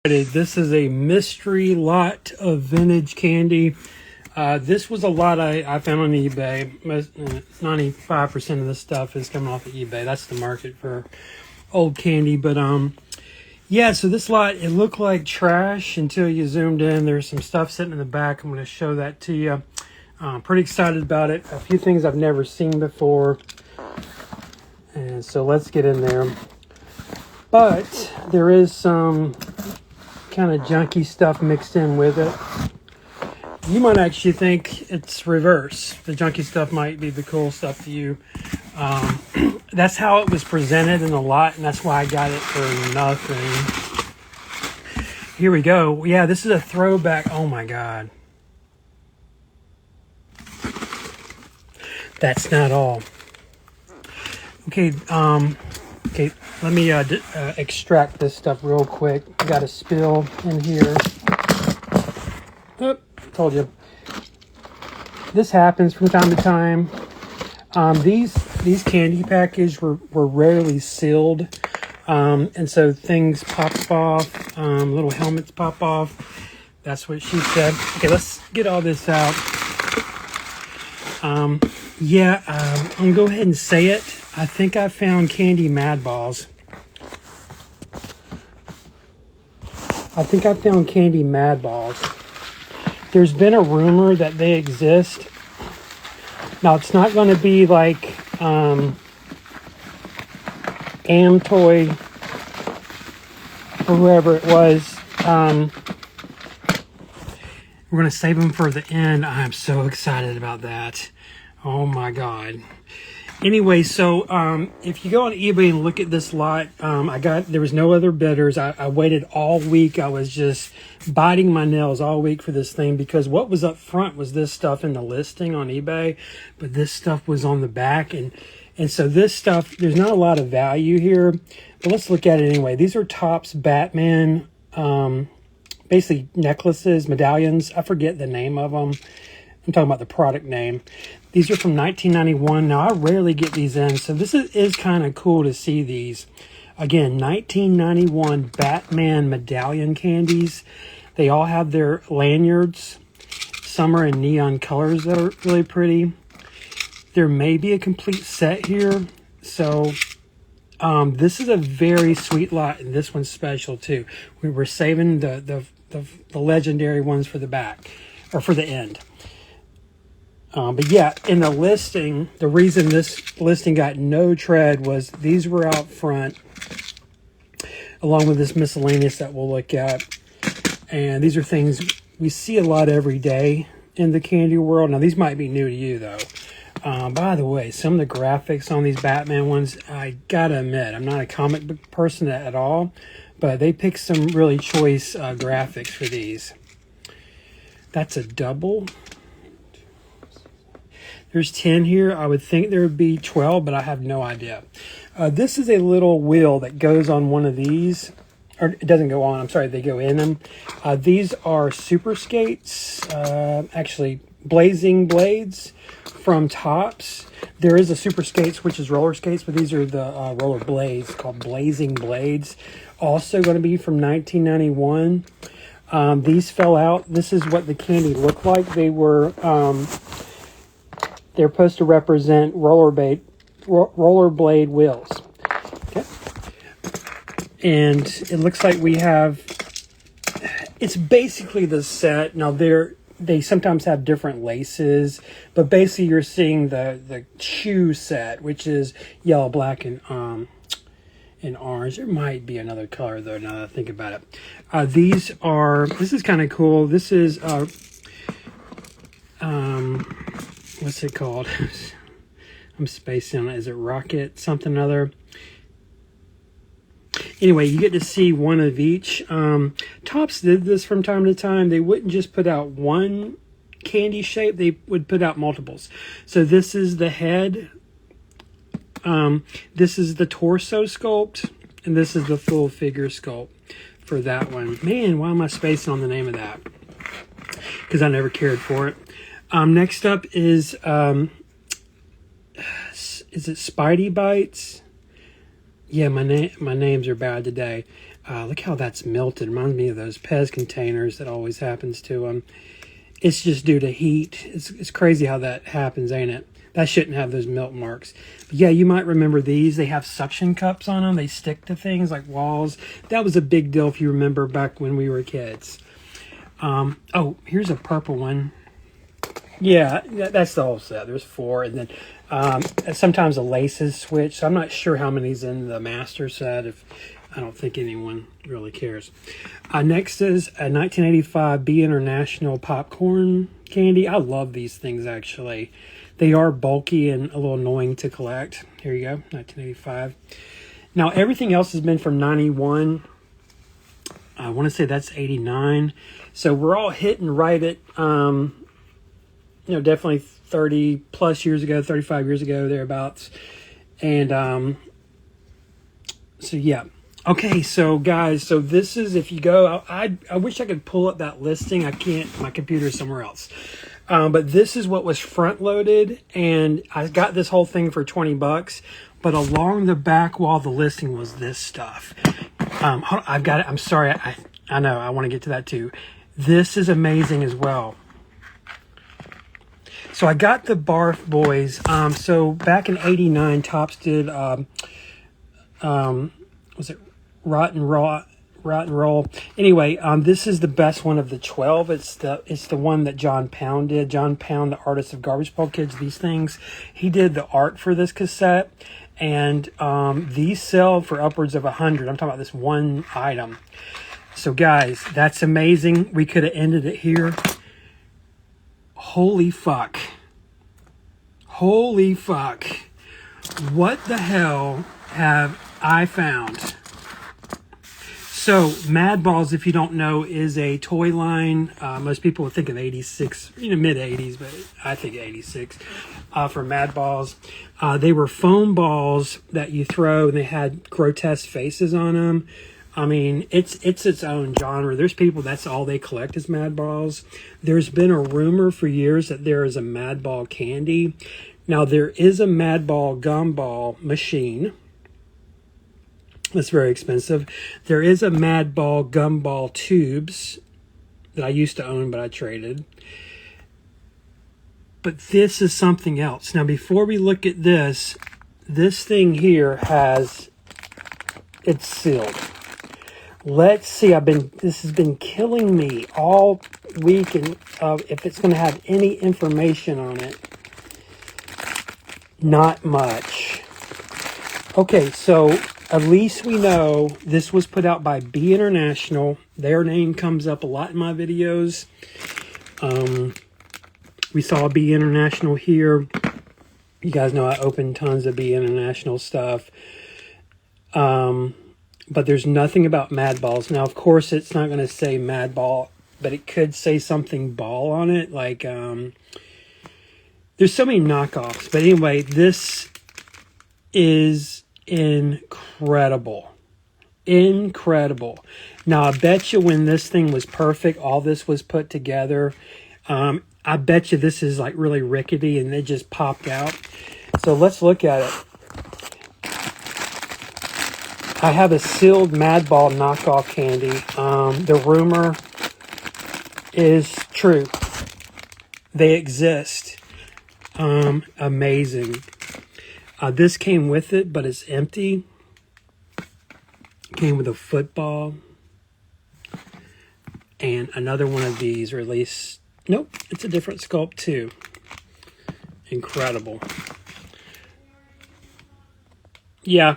This is a mystery lot of vintage candy. This was a lot I found on eBay. 95% of this stuff is coming off of eBay. That's the market for old candy. But yeah, so this lot, it looked like trash until you zoomed in. There's some stuff sitting in the back. I'm going to show that to you. Pretty excited about it. A few things I've never seen before. And so let's get in there. But there is some kind of junky stuff mixed in with it. You might actually think it's reverse. The junky stuff might be the cool stuff to you. That's how it was presented in the lot, and that's why I got it for nothing. Here we go. Yeah, this is a throwback. Oh my God. That's not all. Okay, okay, let me extract this stuff real quick. Got a spill in here. Oh, told you. This happens from time to time. These candy packages were rarely sealed, and so things pop off. Little helmets pop off. That's what she said. Okay, let's get all this out. Yeah, I'm gonna go ahead and say it. I think I found candy Madballs. There's been a rumor that they exist. Now, it's not going to be like Amtoy or whoever it was. We're going to save them for the end. I'm so excited about that. Oh my God. Anyway, so if you go on eBay and look at this lot, there was no other bidders. I waited all week. I was just biting my nails all week for this thing because what was up front was this stuff in the listing on eBay, but this stuff was on the back. And so this stuff, there's not a lot of value here, but let's look at it anyway. These are Topps Batman, basically necklaces, medallions. I forget the name of them. I'm talking about the product name. These are from 1991. Now, I rarely get these in, so this is kind of cool to see these. Again, 1991 Batman medallion candies. They all have their lanyards. Some are in neon colors that are really pretty. There may be a complete set here. So, this is a very sweet lot, and this one's special too. We were saving the legendary ones for the back, or for the end. But yeah, in the listing, the reason this listing got no tread was these were out front, along with this miscellaneous that we'll look at. And these are things we see a lot every day in the candy world. Now, these might be new to you, though. By the way, some of the graphics on these Batman ones, I gotta admit, I'm not a comic book person at all, but they picked some really choice graphics for these. That's a double. There's 10 here. I would think there would be 12, but I have no idea. This is a little wheel that goes on one of these. Or it doesn't go on. I'm sorry, they go in them. These are Super Skates. Actually, Blazing Blades from Topps. There is a Super Skates, which is roller skates, but these are the roller blades called Blazing Blades. Also going to be from 1991. These fell out. This is what the candy looked like. They were... they're supposed to represent rollerblade wheels. Okay. And it looks like we have, it's basically the set. Now they sometimes have different laces, but basically you're seeing the shoe set, which is yellow, black, and orange. There might be another color though, now that I think about it. This is kind of cool. This is, what's it called? I'm spacing on it. Is it Rocket something or other? Anyway, you get to see one of each. Topps did this from time to time. They wouldn't just put out one candy shape. They would put out multiples. So this is the head. This is the torso sculpt. And this is the full figure sculpt for that one. Man, why am I spacing on the name of that? Because I never cared for it. Next up is it Spidey Bites? Yeah, my names are bad today. Look how that's melted. Reminds me of those Pez containers that always happens to them. It's just due to heat. It's crazy how that happens, ain't it? That shouldn't have those melt marks. But yeah, you might remember these. They have suction cups on them. They stick to things like walls. That was a big deal if you remember back when we were kids. Oh, here's a purple one. Yeah, that's the whole set. There's 4. And then sometimes the laces switch. So I'm not sure how many's in the master set. I don't think anyone really cares. Next is a 1985 B International popcorn candy. I love these things, actually. They are bulky and a little annoying to collect. Here you go, 1985. Now, everything else has been from 91. I want to say that's 89. So we're all hitting right at, definitely 30 plus years ago, 35 years ago, thereabouts. And so, yeah. Okay, so guys, so this is, if you go, I wish I could pull up that listing. I can't, my computer's somewhere else. But this is what was front loaded, and I got this whole thing for 20 bucks. But along the back wall, the listing was this stuff. I've got it. I'm sorry. I know. I want to get to that too. This is amazing as well. So I got the Barf Boys. So back in '89, Topps did, was it Rotten Roll? Anyway, this is the best one of the 12. It's the one that John Pound did. John Pound, the artist of Garbage Pail Kids, these things. He did the art for this cassette, and these sell for upwards of 100. I'm talking about this one item. So guys, that's amazing. We could have ended it here. Holy fuck. Holy fuck. What the hell have I found? So, Madballs, if you don't know, is a toy line. Most people would think of 86, mid-80s, but I think 86 for Madballs. They were foam balls that you throw, and they had grotesque faces on them. I mean, it's its own genre. There's people, that's all they collect is Madballs. There's been a rumor for years that there is a Madball candy. Now, there is a Madball gumball machine. That's very expensive. There is a Madball gumball tubes that I used to own, but I traded. But this is something else. Now, before we look at this thing here it's sealed. Let's see. This has been killing me all week, and if it's going to have any information on it. Not much. Okay, so at least we know this was put out by B International. Their name comes up a lot in my videos. We saw B International here. You guys know I opened tons of B International stuff. But there's nothing about Madballs. Now, of course, it's not going to say Madball, but it could say something ball on it. Like, there's so many knockoffs. But anyway, this is incredible. Incredible. Now, I bet you when this thing was perfect, all this was put together, I bet you this is like really rickety and it just popped out. So let's look at it. I have a sealed Madball knockoff candy. The rumor is true. They exist. Amazing. This came with it, but it's empty. Came with a football. And another one of these released. Nope, it's a different sculpt too. Incredible. Yeah,